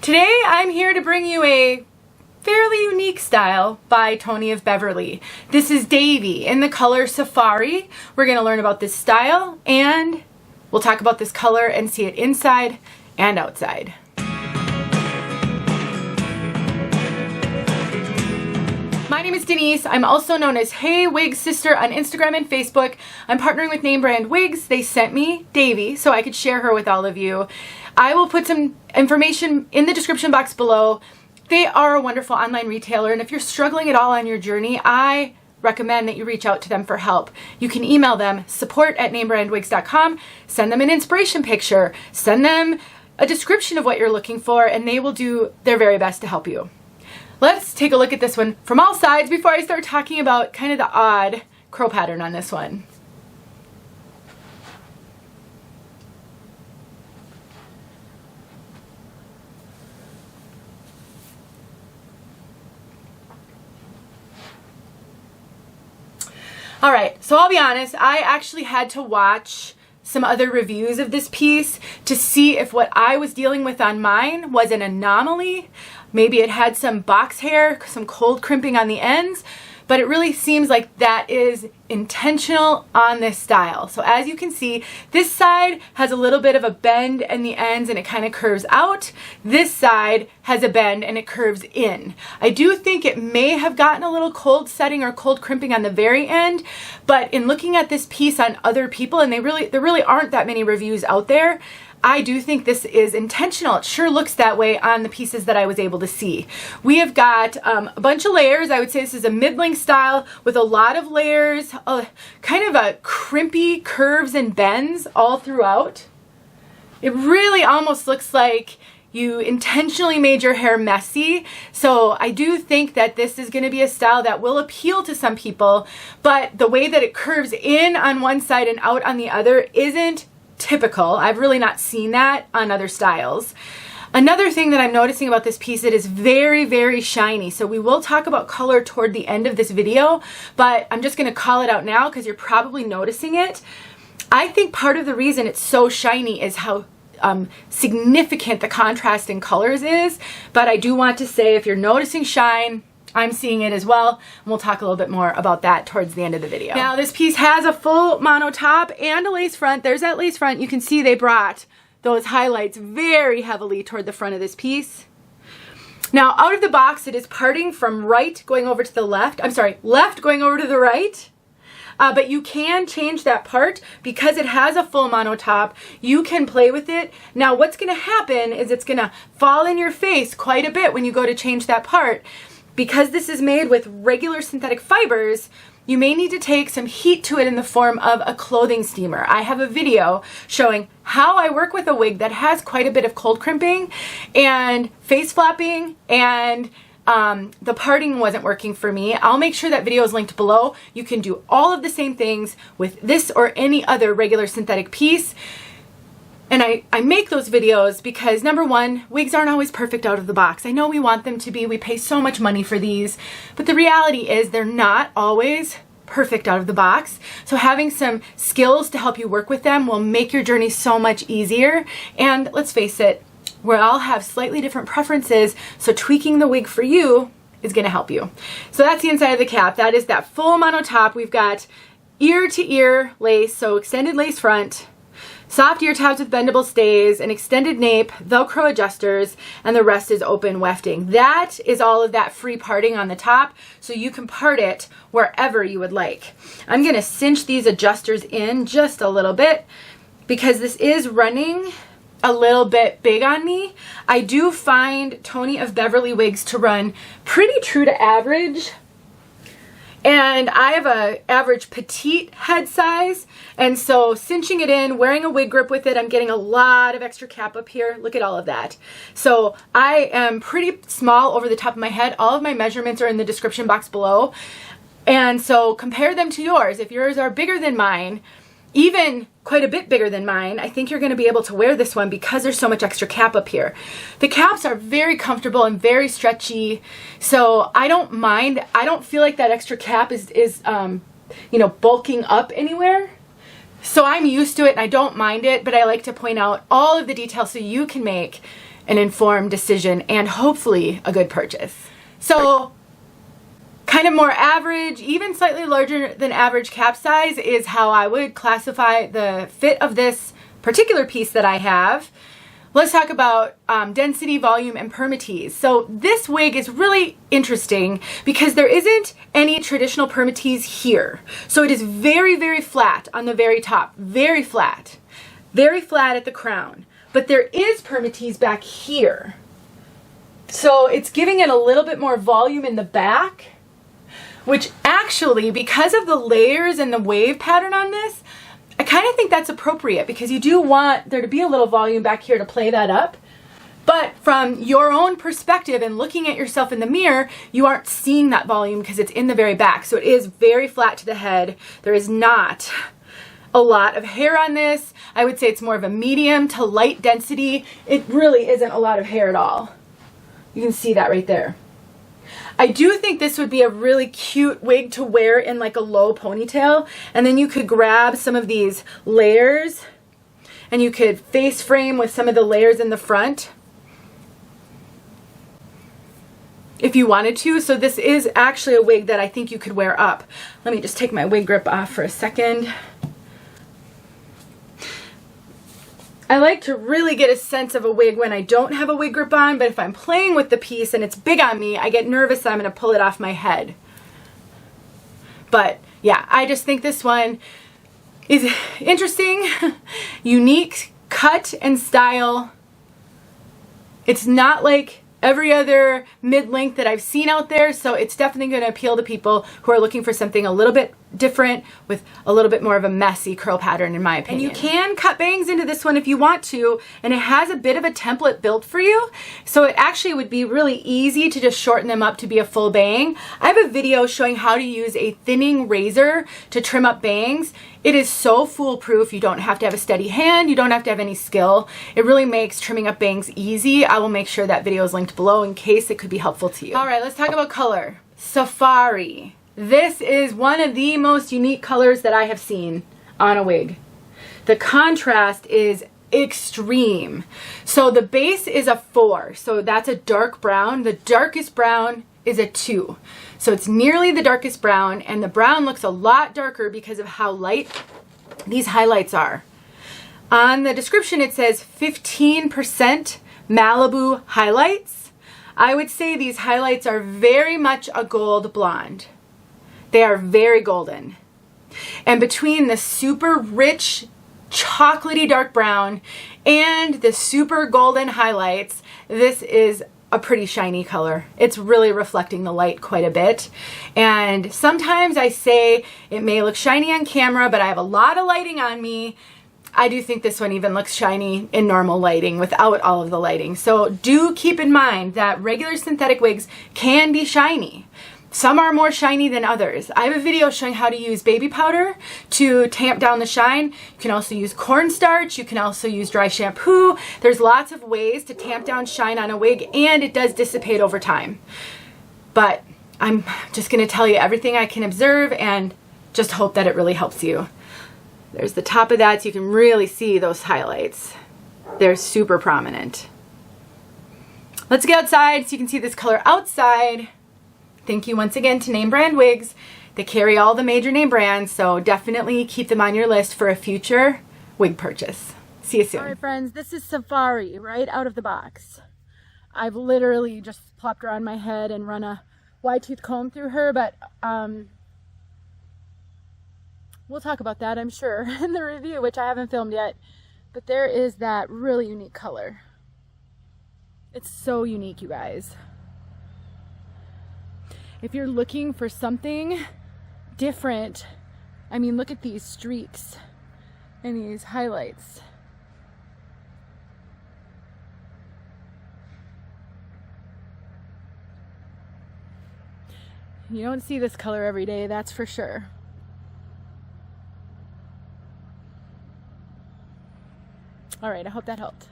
Today I'm here to bring you a fairly unique style by Tony of Beverly. This is Davey in the color Safari. We're going to learn about this style and we'll talk about this color and see it inside and outside. My name is Denise. I'm also known as heywigsister on Instagram and Facebook. I'm partnering with name brand Wigs. They sent me Davey so I could share her with all of you. I will put some information in the description box below. They are a wonderful online retailer, and if you're struggling at all on your journey, I recommend that you reach out to them for help. You can email them support@namebrandwigs.com, send them an inspiration picture, send them a description of what you're looking for, and they will do their very best to help you. Let's take a look at this one from all sides before I start talking about kind of the odd crow pattern on this one. Alright, so I'll be honest, I actually had to watch some other reviews of this piece to see if what I was dealing with on mine was an anomaly. Maybe it had some box hair, some cold crimping on the ends, but it really seems like that is intentional on this style. So as you can see, this side has a little bit of a bend in the ends and it kind of curves out. This side has a bend and it curves in. I do think it may have gotten a little cold setting or cold crimping on the very end, but in looking at this piece on other people, and there really aren't that many reviews out there, I do think this is intentional. It sure looks that way on the pieces that I was able to see. We have got a bunch of layers. I would say this is a middling style with a lot of layers, kind of a crimpy curves and bends all throughout. It really almost looks like you intentionally made your hair messy. So I do think that this is going to be a style that will appeal to some people, but the way that it curves in on one side and out on the other isn't typical. I've really not seen that on other styles. Another thing that I'm noticing about this piece, it is very, very shiny. So we will talk about color toward the end of this video, but I'm just going to call it out now because you're probably noticing it. I think part of the reason it's so shiny is how significant the contrast in colors is, but I do want to say if you're noticing shine, I'm seeing it as well, and we'll talk a little bit more about that towards the end of the video. Now this piece has a full mono top and a lace front. There's that lace front. You can see they brought those highlights very heavily toward the front of this piece. Now out of the box, it is parting from right going over to the left. I'm sorry, left going over to the right. But you can change that part because it has a full mono top. You can play with it. Now what's going to happen is it's going to fall in your face quite a bit when you go to change that part. Because this is made with regular synthetic fibers, you may need to take some heat to it in the form of a clothing steamer. I have a video showing how I work with a wig that has quite a bit of cold crimping and face flapping, and the parting wasn't working for me. I'll make sure that video is linked below. You can do all of the same things with this or any other regular synthetic piece. And I make those videos because, number one, wigs aren't always perfect out of the box. I know we want them to be. We pay so much money for these. But the reality is they're not always perfect out of the box. So having some skills to help you work with them will make your journey so much easier. And let's face it, we all have slightly different preferences. So tweaking the wig for you is going to help you. So that's the inside of the cap. That is that full mono top. We've got ear to ear lace, so extended lace front, soft ear tabs with bendable stays, an extended nape, Velcro adjusters, and the rest is open wefting. That is all of that free parting on the top, so you can part it wherever you would like. I'm going to cinch these adjusters in just a little bit because this is running a little bit big on me. I do find Tony of Beverly wigs to run pretty true to average. And I have an average petite head size, and so cinching it in, wearing a wig grip with it, I'm getting a lot of extra cap up here. Look at all of that. So I am pretty small over the top of my head. All of my measurements are in the description box below. And so compare them to yours. If yours are bigger than mine, even quite a bit bigger than mine, I think you're going to be able to wear this one because there's so much extra cap up here. The caps are very comfortable and very stretchy, so I don't mind. I don't feel like that extra cap is you know, bulking up anywhere. So I'm used to it and I don't mind it, but I like to point out all of the details so you can make an informed decision and hopefully a good purchase. So kind of more average, even slightly larger than average cap size is how I would classify the fit of this particular piece that I have. Let's talk about density, volume, and Permatease. So this wig is really interesting because there isn't any traditional Permatease here. So it is very, very flat on the very top, very flat at the crown. But there is Permatease back here. So it's giving it a little bit more volume in the back, which actually, because of the layers and the wave pattern on this, I kind of think that's appropriate because you do want there to be a little volume back here to play that up. But from your own perspective and looking at yourself in the mirror, you aren't seeing that volume because it's in the very back. So it is very flat to the head. There is not a lot of hair on this. I would say it's more of a medium to light density. It really isn't a lot of hair at all. You can see that right there. I do think this would be a really cute wig to wear in like a low ponytail, and then you could grab some of these layers and you could face frame with some of the layers in the front if you wanted to. So this is actually a wig that I think you could wear up. Let me just take my wig grip off for a second. I like to really get a sense of a wig when I don't have a wig grip on, but if I'm playing with the piece and it's big on me, I get nervous that I'm going to pull it off my head. But yeah, I just think this one is interesting, unique cut and style. It's not like every other mid-length that I've seen out there, so it's definitely going to appeal to people who are looking for something a little bit different with a little bit more of a messy curl pattern, in my opinion. And you can cut bangs into this one if you want to, and it has a bit of a template built for you, so it actually would be really easy to just shorten them up to be a full bang. I have a video showing how to use a thinning razor to trim up bangs. It is so foolproof. You don't have to have a steady hand. You don't have to have any skill. It really makes trimming up bangs easy. I will make sure that video is linked below in case it could be helpful to you. All right, let's talk about color. Safari. This is one of the most unique colors that I have seen on a wig. The contrast is extreme. So the base is a 4, so that's a dark brown. The darkest brown is a 2. So it's nearly the darkest brown, and the brown looks a lot darker because of how light these highlights are. On the description it says 15% Malibu highlights. I would say these highlights are very much a gold blonde. They are very golden. And between the super rich, chocolatey dark brown and the super golden highlights, this is a pretty shiny color. It's really reflecting the light quite a bit. And sometimes I say it may look shiny on camera, but I have a lot of lighting on me. I do think this one even looks shiny in normal lighting without all of the lighting. So do keep in mind that regular synthetic wigs can be shiny. Some are more shiny than others. I have a video showing how to use baby powder to tamp down the shine. You can also use cornstarch. You can also use dry shampoo. There's lots of ways to tamp down shine on a wig, and it does dissipate over time. But I'm just going to tell you everything I can observe and just hope that it really helps you. There's the top of that, so you can really see those highlights. They're super prominent. Let's get outside so you can see this color outside. Thank you once again to Name Brand Wigs. They carry all the major name brands, so definitely keep them on your list for a future wig purchase. See you soon. All right, friends, this is Safari right out of the box. I've literally just plopped her on my head and run a wide tooth comb through her, but we'll talk about that, I'm sure, in the review, which I haven't filmed yet. But there is that really unique color. It's so unique, you guys. If you're looking for something different, I mean, look at these streaks and these highlights. You don't see this color every day, that's for sure. All right, I hope that helped.